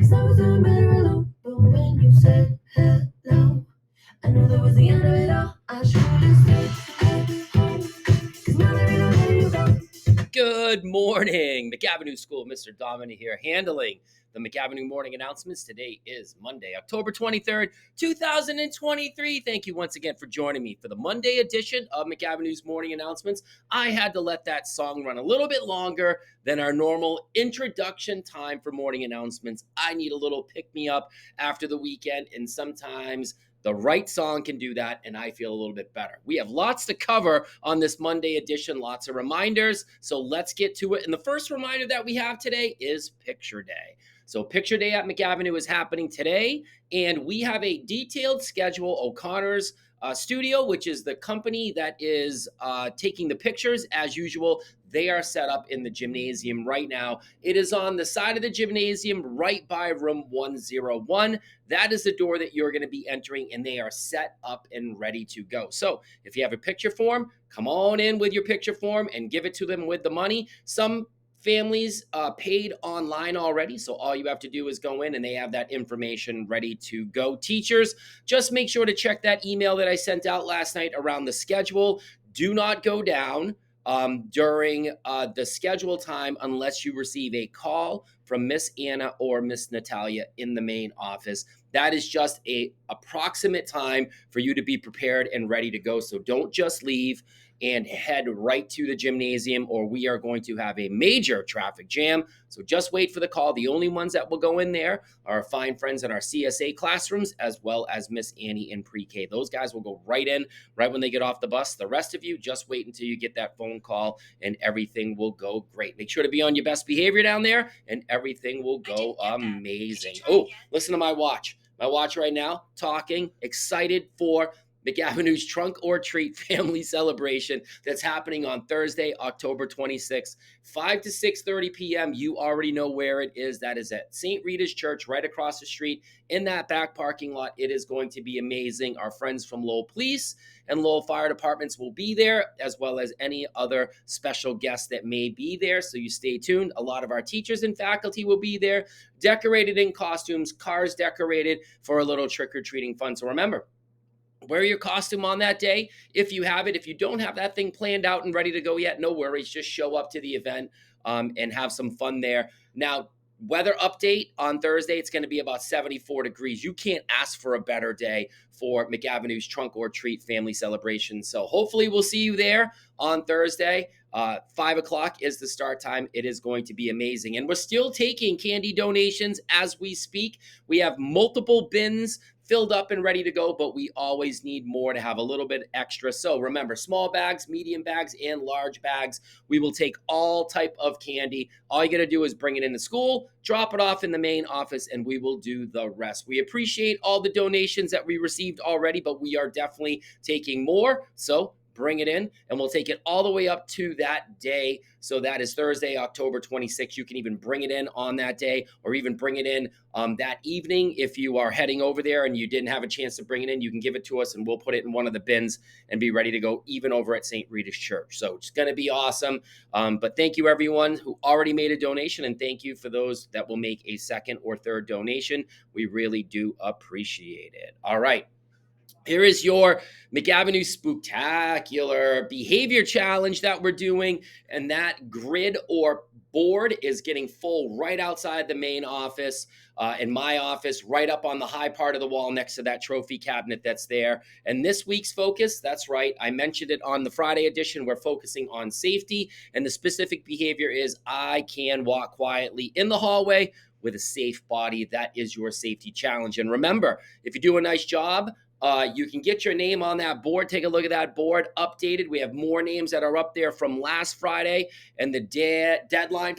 'Cause I was doing better alone. But when you said hello, I knew that was the end of it all. I should have stayed at home. 'Cause now that I know where you go. Good morning, McAvinnue's School. Mr. Domini here, handling the McAvinue morning announcements. Today is Monday, October 23rd, 2023. Thank you once again for joining me for the Monday edition of McAvinnue's morning announcements. I had to let that song run a little bit longer than our normal introduction time for morning announcements. I need a little pick me up after the weekend, and sometimes the right song can do that, and I feel a little bit better. We have lots to cover on this Monday edition, lots of reminders. So let's get to it. And the first reminder that we have today is Picture Day. So Picture Day at McAvinue is happening today, and we have a detailed schedule. O'Connor's Studio, which is the company that is taking the pictures, as usual. They are set up in the gymnasium right now. It is on the side of the gymnasium right by room 101. That is the door that you're going to be entering, and they are set up and ready to go. So if you have a picture form, come on in with your picture form and give it to them with the money. Some families paid online already, so all you have to do is go in and they have that information ready to go. Teachers, just make sure to check that email that I sent out last night around the schedule. Do not go down during the schedule time unless you receive a call from Miss Anna or Miss Natalia in the main office. That is just a approximate time for you to be prepared and ready to go. So don't just leave and head right to the gymnasium, or we are going to have a major traffic jam. So just wait for the call. The only ones that will go in there are our fine friends in our CSA classrooms, as well as Miss Annie in pre-K. Those guys will go right in right when they get off the bus. The rest of you, just wait until you get that phone call and everything will go great. Make sure to be on your best behavior down there and everything will go amazing. Oh, listen to my watch. My watch right now, talking, excited for McAvinnue's Trunk or Treat family celebration that's happening on Thursday, October 26th, 5 to 6:30 p.m. You already know where it is. That is at St. Rita's Church right across the street in that back parking lot. It is going to be amazing. Our friends from Lowell Police and Lowell Fire Departments will be there, as well as any other special guests that may be there. So you stay tuned. A lot of our teachers and faculty will be there, decorated in costumes, cars decorated for a little trick-or-treating fun. So remember, wear your costume on that day if you have it. If you don't have that thing planned out and ready to go yet, no worries. Just show up to the event and have some fun there. Now, weather update on Thursday, it's going to be about 74 degrees. You can't ask for a better day for McAvinnue's Trunk or Treat family celebration. So hopefully we'll see you there on Thursday. 5 o'clock is the start time. It is going to be amazing. And we're still taking candy donations as we speak. We have multiple bins filled up and ready to go, but we always need more to have a little bit extra. So remember, small bags, medium bags, and large bags. We will take all type of candy. All you got to do is bring it into school, drop it off in the main office, and we will do the rest. We appreciate all the donations that we received already, but we are definitely taking more. So bring it in, and we'll take it all the way up to that day. So that is Thursday, October 26th. You can even bring it in on that day, or even bring it in that evening. If you are heading over there and you didn't have a chance to bring it in, you can give it to us and we'll put it in one of the bins and be ready to go, even over at St. Rita's Church. So it's going to be awesome. But thank you everyone who already made a donation, and thank you for those that will make a second or third donation. We really do appreciate it. All right. Here is your McAvinue Spooktacular Behavior Challenge that we're doing. And that grid or board is getting full right outside the main office, in my office, right up on the high part of the wall next to that trophy cabinet that's there. And this week's focus, that's right, I mentioned it on the Friday edition, we're focusing on safety. And the specific behavior is I can walk quietly in the hallway with a safe body. That is your safety challenge. And remember, if you do a nice job, you can get your name on that board. Take a look at that board, updated. We have more names that are up there from last Friday. And the deadline,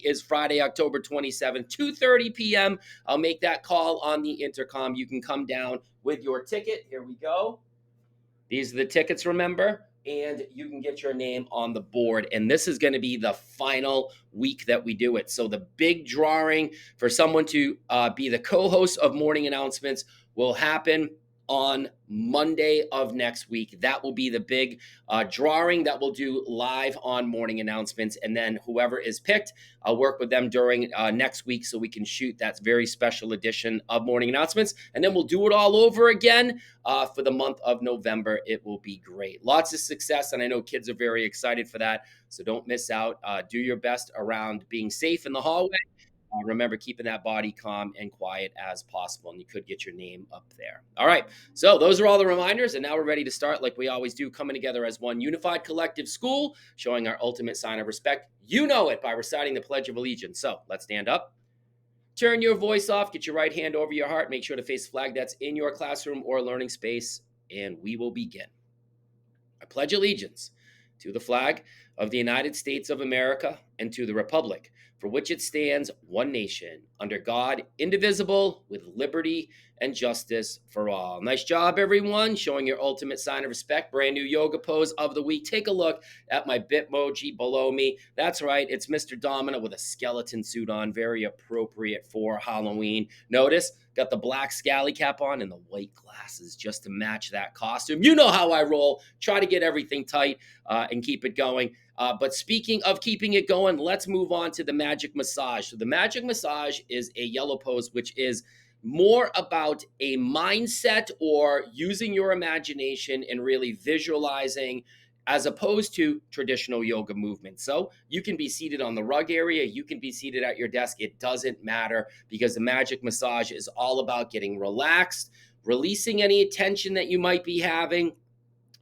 is Friday, October 27th, 2:30 p.m. I'll make that call on the intercom. You can come down with your ticket. Here we go. These are the tickets, remember? And you can get your name on the board. And this is going to be the final week that we do it. So the big drawing for someone to be the co-host of morning announcements will happen on Monday of next week. That will be the big drawing that we'll do live on morning announcements. And then whoever is picked, I'll work with them during next week so we can shoot that very special edition of morning announcements. And then we'll do it all over again for the month of November. It will be great. Lots of success. And I know kids are very excited for that. So don't miss out. Do your best around being safe in the hallway. Remember, keeping that body calm and quiet as possible, and you could get your name up there. All right, so those are all the reminders, and now we're ready to start like we always do, coming together as one unified collective school, showing our ultimate sign of respect. You know it by reciting the Pledge of Allegiance. So let's stand up. Turn your voice off, get your right hand over your heart, make sure to face the flag that's in your classroom or learning space, and we will begin. I pledge allegiance to the flag of the United States of America and to the republic for which it stands, one nation, under God, indivisible, with liberty and justice for all. Nice job, everyone, showing your ultimate sign of respect. Brand new yoga pose of the week. Take a look at my Bitmoji below me. That's right, it's Mr. Domina with a skeleton suit on, very appropriate for Halloween. Notice, got the black scally cap on and the white glasses just to match that costume. You know how I roll. Try to get everything tight and keep it going. But speaking of keeping it going, let's move on to the magic massage. So the magic massage is a yellow pose, which is more about a mindset or using your imagination and really visualizing as opposed to traditional yoga movements. So you can be seated on the rug area, you can be seated at your desk. It doesn't matter because the magic massage is all about getting relaxed, releasing any tension that you might be having.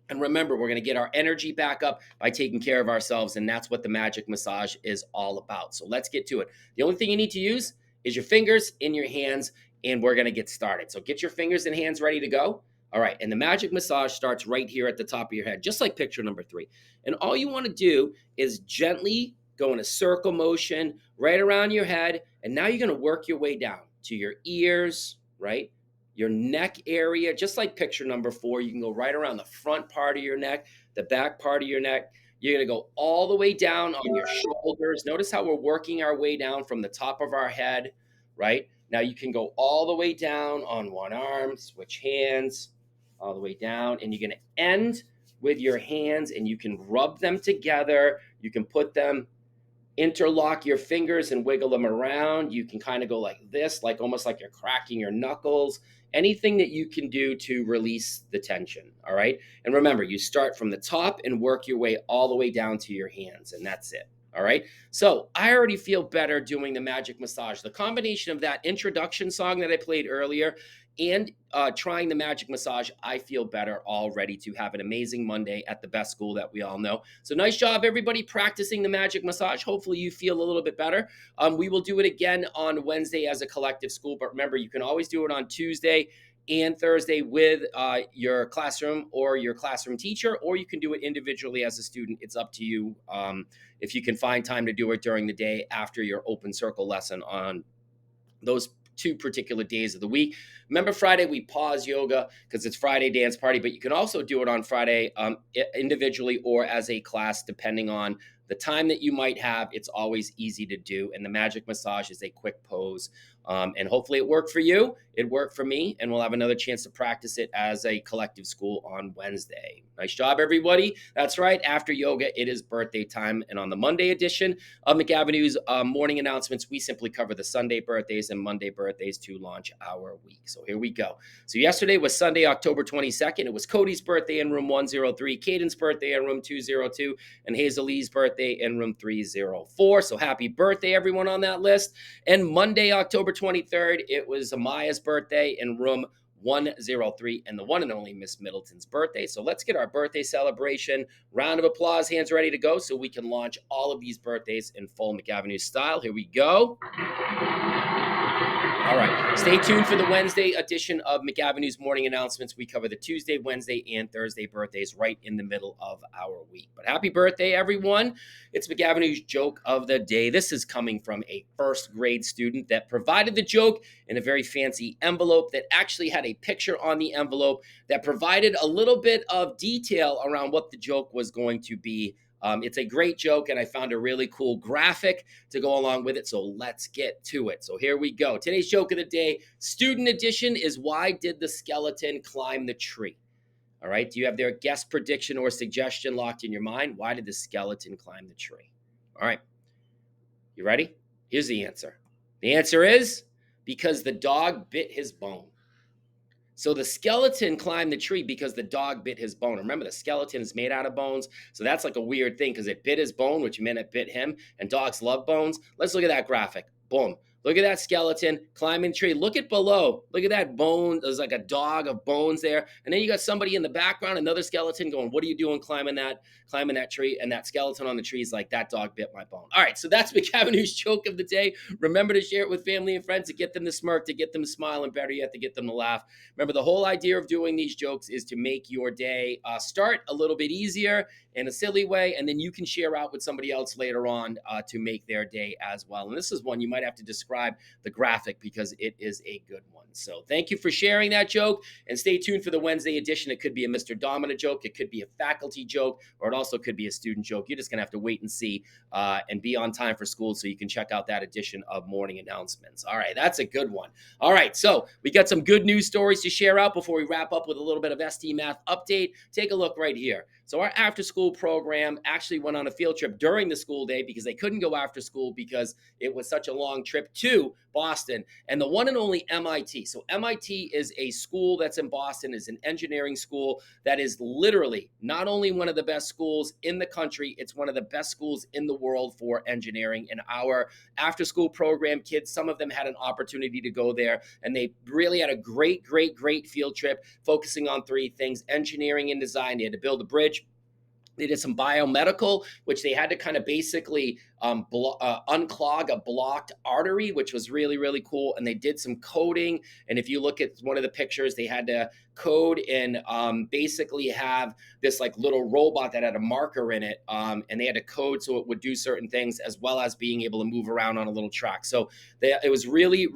And remember, we're going to get our energy back up by taking care of ourselves. And that's what the magic massage is all about. So let's get to it. The only thing you need to use is your fingers in your hands, and we're going to get started. So get your fingers and hands ready to go. All right. And the magic massage starts right here at the top of your head, just like picture number 3. And all you want to do is gently go in a circle motion right around your head. And now you're going to work your way down to your ears, right? Your neck area, just like picture number 4. You can go right around the front part of your neck, the back part of your neck. You're going to go all the way down on your shoulders. Notice how we're working our way down from the top of our head, right? Now you can go all the way down on one arm, switch hands, all the way down, and you're going to end with your hands, and you can rub them together. You can put them, interlock your fingers and wiggle them around. You can kind of go like this, like almost like you're cracking your knuckles. Anything that you can do to release the tension, all right? And remember, you start from the top and work your way all the way down to your hands, and that's it, all right? So I already feel better doing the magic massage. The combination of that introduction song that I played earlier and trying the magic massage, I feel better already to have an amazing Monday at the best school that we all know. So nice job, everybody, practicing the magic massage. Hopefully you feel a little bit better. We will do it again on Wednesday as a collective school, but remember, you can always do it on Tuesday and Thursday with your classroom or your classroom teacher, or you can do it individually as a student. It's up to you if you can find time to do it during the day after your open circle lesson on those 2 particular days of the week. Remember, Friday we pause yoga because it's Friday dance party, but you can also do it on Friday individually or as a class, depending on the time that you might have. It's always easy to do. And the magic massage is a quick pose. And hopefully it worked for you. It worked for me. And we'll have another chance to practice it as a collective school on Wednesday. Nice job, everybody. That's right. After yoga, it is birthday time. And on the Monday edition of McAvinnue's morning announcements, we simply cover the Sunday birthdays and Monday birthdays to launch our week. So here we go. So yesterday was Sunday, October 22nd. It was Cody's birthday in room 103, Caden's birthday in room 202, and Hazel Lee's birthday in room 304. So happy birthday, everyone on that list. And Monday, October 23rd, it was Amaya's birthday in room 103 and the one and only Miss Middleton's birthday. So let's get our birthday celebration. Round of applause, hands ready to go so we can launch all of these birthdays in full McAvinnue's style. Here we go. All right, stay tuned for the Wednesday edition of McAvinnue's morning announcements. We cover the Tuesday, Wednesday, and Thursday birthdays right in the middle of our week. But happy birthday, everyone. It's McAvinnue's joke of the day. This is coming from a first grade student that provided the joke in a very fancy envelope that actually had a picture on the envelope that provided a little bit of detail around what the joke was going to be It's a great joke, and I found a really cool graphic to go along with it. So let's get to it. So here we go. Today's joke of the day, student edition, is why did the skeleton climb the tree? All right. Do you have their guess, prediction, or suggestion locked in your mind? Why did the skeleton climb the tree? All right. You ready? Here's the answer. The answer is because the dog bit his bone. So the skeleton climbed the tree because the dog bit his bone. Remember, the skeleton is made out of bones. So that's like a weird thing because it bit his bone, which meant it bit him. And dogs love bones. Let's look at that graphic. Boom. Look at that skeleton climbing the tree. Look at below. Look at that bone. There's like a dog of bones there. And then you got somebody in the background, another skeleton going, what are you doing climbing that tree? And that skeleton on the tree is like, that dog bit my bone. All right, so that's McAvinnue's joke of the day. Remember to share it with family and friends to get them to smirk, to get them to smile, and better yet, to get them to laugh. Remember, the whole idea of doing these jokes is to make your day start a little bit easier in a silly way, and then you can share out with somebody else later on to make their day as well. And this is one you might have to describe the graphic because it is a good one. So thank you for sharing that joke, and stay tuned for the Wednesday edition. It could be a Mr. Domina joke, it could be a faculty joke, or it also could be a student joke. You're just going to have to wait and see and be on time for school so you can check out that edition of Morning Announcements. All right, that's a good one. All right, so we got some good news stories to share out before we wrap up with a little bit of ST Math update. Take a look right here. So our after school program actually went on a field trip during the school day because they couldn't go after school because it was such a long trip to Boston and the one and only MIT. So MIT is a school that's in Boston, is an engineering school that is literally not only one of the best schools in the country, it's one of the best schools in the world for engineering. And our after school program kids, some of them had an opportunity to go there, and they really had a great field trip focusing on three things: engineering and design. They had to build a bridge. They did some biomedical, which they had to kind of basically unclog a blocked artery, which was really cool. And they did some coding. And if you look at one of the pictures, they had to code and basically have this like little robot that had a marker in it. And they had to code so it would do certain things as well as being able to move around on a little track. So it was really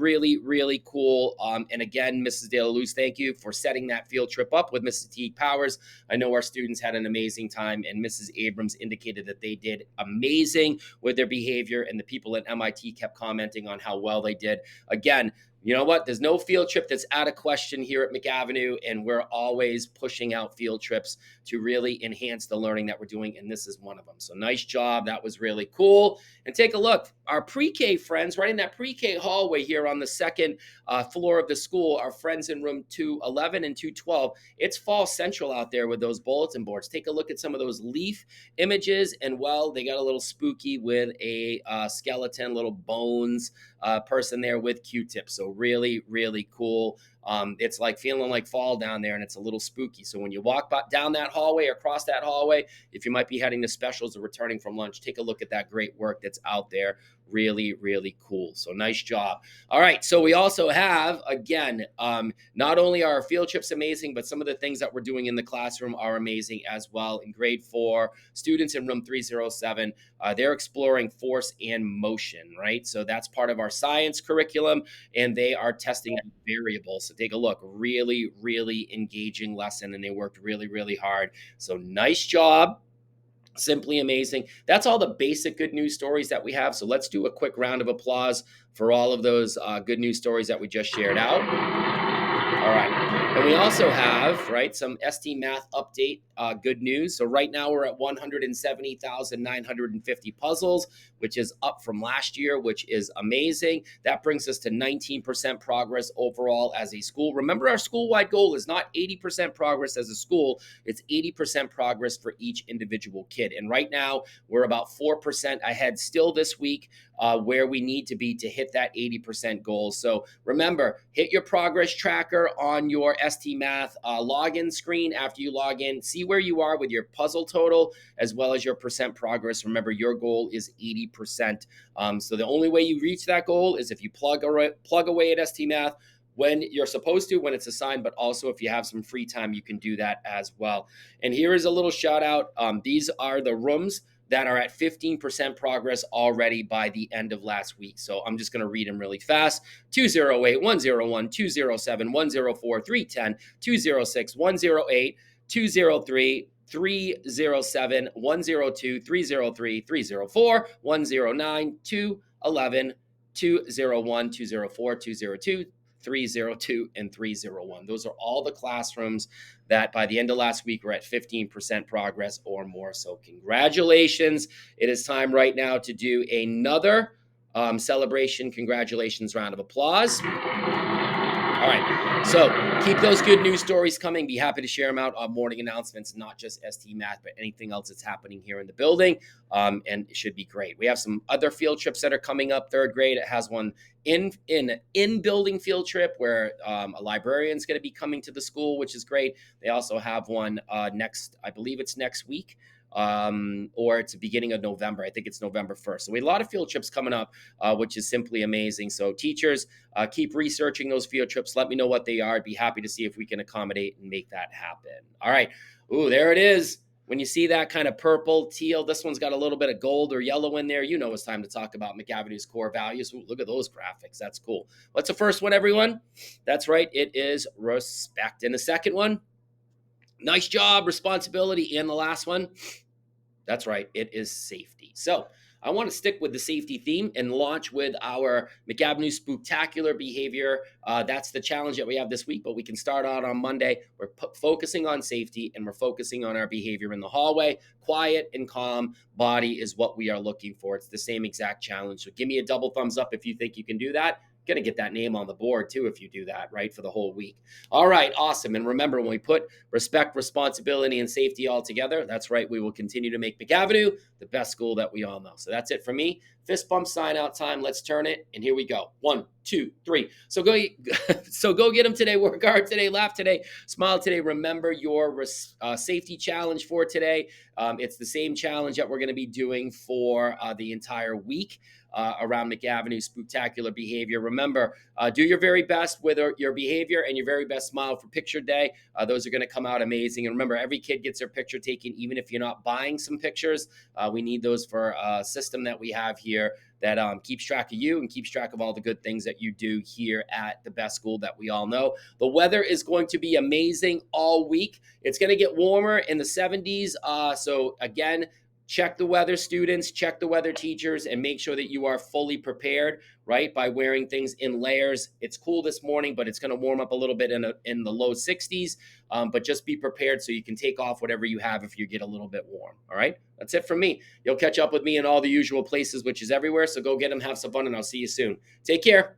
cool. And again, Mrs. De La Luz, thank you for setting that field trip up with Mrs. T. Powers. I know our students had an amazing time, and Mrs. Abrams indicated that they did amazing with their behavior, and the people at MIT kept commenting on how well they did. Again, you know what? There's no field trip that's out of question here at McAvinue, and we're always pushing out field trips to really enhance the learning that we're doing, and this is one of them. So nice job. That was really cool. And take a look. Our pre-K friends, right in that pre-K hallway here on the second floor of the school, our friends in room 211 and 212, it's fall central out there with those bulletin boards. Take a look at some of those leaf images, and well, they got a little spooky with a skeleton, little bones person there with Q-tips. So really cool. It's like feeling like fall down there, and it's a little spooky. So when you walk down that hallway or across that hallway, if you might be heading to specials or returning from lunch, take a look at that great work that's out there. Really cool. So nice job. All right. So we also have, again, not only are our field trips amazing, but some of the things that we're doing in the classroom are amazing as well. In grade 4, students in room 307, they're exploring force and motion, right? So that's part of our science curriculum, and they are testing variables. So take a look. Really engaging lesson, and they worked really hard. So nice job. Simply amazing. That's all the basic good news stories that we have. So let's do a quick round of applause for all of those good news stories that we just shared out. All right. And we also have, right, some ST Math update good news. So right now we're at 170,950 puzzles, which is up from last year, which is amazing. That brings us to 19% progress overall as a school. Remember, our school-wide goal is not 80% progress as a school. It's 80% progress for each individual kid. And right now we're about 4% ahead still this week where we need to be to hit that 80% goal. So remember, hit your progress tracker on your ST Math login screen after you log in. See where you are with your puzzle total as well as your percent progress. Remember, your goal is 80%. So the only way you reach that goal is if you plug away at ST Math when you're supposed to, when it's assigned, but also if you have some free time, you can do that as well. And here is a little shout out. These are the rooms that are at 15% progress already by the end of last week. So I'm just going to read them really fast. 208, 101, 207, 104, 310, 206, 108, 203, 307 102 303 304 109 211 201 204 202 302 and 301. Those are all the classrooms that by the end of last week were at 15% progress or more. So congratulations. It is time right now to do another celebration. Congratulations, round of applause. All right. So keep those good news stories coming. Be happy to share them out on morning announcements, not just ST Math, but anything else that's happening here in the building. And it should be great. We have some other field trips that are coming up. Third grade, it has one in building field trip where a librarian's going to be coming to the school, which is great. They also have one next, I believe it's next week. Or it's the beginning of November. I think it's November 1st. So we have a lot of field trips coming up, which is simply amazing. So teachers, keep researching those field trips. Let me know what they are. I'd be happy to see if we can accommodate and make that happen. All right. Ooh, there it is. When you see that kind of purple, teal, this one's got a little bit of gold or yellow in there. You know it's time to talk about McAvinnue's core values. Ooh, look at those graphics. That's cool. What's the first one, everyone? That's right. It is respect. And the second one, nice job, responsibility. And the last one, that's right, it is safety. So I want to stick with the safety theme and launch with our McAvinnue's Spooktacular behavior. That's the challenge that we have this week, but we can start out on Monday. We're focusing on safety and we're focusing on our behavior in the hallway. Quiet and calm body is what we are looking for. It's the same exact challenge. So give me a double thumbs up if you think you can do that. Going to get that name on the board too if you do that, right, for the whole week. All right, awesome. And remember, when we put respect, responsibility, and safety all together, that's right, we will continue to make McAvinnue the best school that we all know. So that's it for me. Fist bump sign out time. Let's turn it, and here we go. 1, 2, 3. So go get them today. Work hard today. Laugh today. Smile today. Remember your safety challenge for today. It's the same challenge that we're going to be doing for the entire week. Around McAvinnue's Spooktacular behavior. Remember, do your very best with your behavior and your very best smile for picture day. Those are going to come out amazing. And remember, every kid gets their picture taken, even if you're not buying some pictures. We need those for a system that we have here that keeps track of you and keeps track of all the good things that you do here at the best school that we all know. The weather is going to be amazing all week. It's going to get warmer in the 70s. So again, check the weather, students, check the weather, teachers, and make sure that you are fully prepared, right, by wearing things in layers. It's cool this morning, but it's going to warm up a little bit in the low 60s, but just be prepared so you can take off whatever you have if you get a little bit warm, all right? That's it from me. You'll catch up with me in all the usual places, which is everywhere, so go get them, have some fun, and I'll see you soon. Take care.